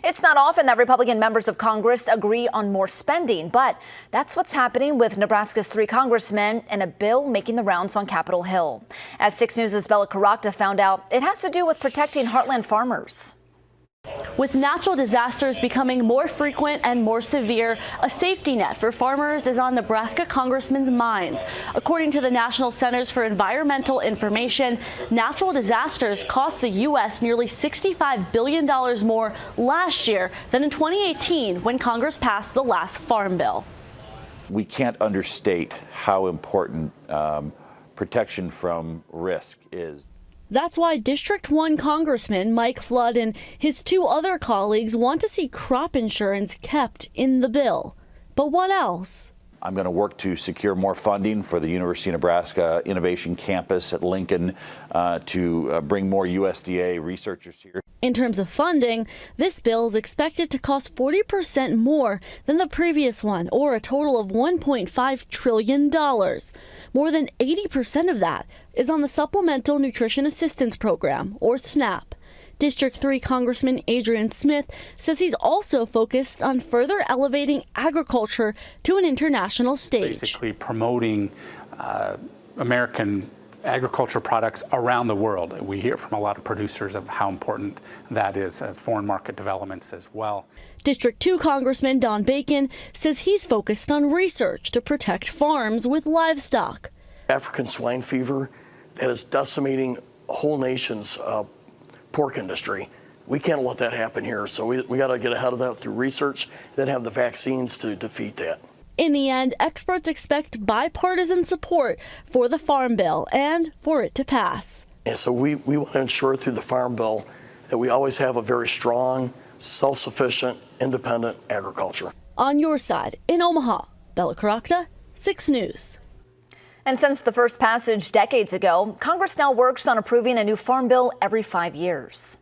It's not often that Republican members of Congress agree on more spending, but that's what's happening with Nebraska's 3 congressmen and a bill making the rounds on Capitol Hill. As 6 News' Bella Caracta found out, it has to do with protecting heartland farmers. With natural disasters becoming more frequent and more severe, a safety net for farmers is on Nebraska congressmen's minds. According to the National Centers for Environmental Information, natural disasters cost the U.S. nearly $65 billion more last year than in 2018 when Congress passed the last Farm Bill. We can't understate how important protection from risk is. That's why District 1 Congressman Mike Flood and his 2 other colleagues want to see crop insurance kept in the bill. But what else? I'm going to work to secure more funding for the University of Nebraska Innovation Campus at Lincoln to bring more USDA researchers here. In terms of funding, this bill is expected to cost 40% more than the previous one, or a total of $1.5 trillion. More than 80% of that is on the Supplemental Nutrition Assistance Program, or SNAP. District 3 Congressman Adrian Smith says he's also focused on further elevating agriculture to an international stage. Basically promoting American agriculture products around the world. We hear from a lot of producers of how important that is, foreign market developments as well. District 2 Congressman Don Bacon says he's focused on research to protect farms with livestock. African swine fever that is decimating whole nations' pork industry. We can't let that happen here, so we got to get ahead of that through research, then have the vaccines to defeat that. In the end, experts expect bipartisan support for the Farm Bill and for it to pass. And so we want to ensure through the Farm Bill that we always have a very strong, self-sufficient, independent agriculture. On your side, in Omaha, Bella Caracta, 6 News. And since the first passage decades ago, Congress now works on approving a new farm bill every 5 years.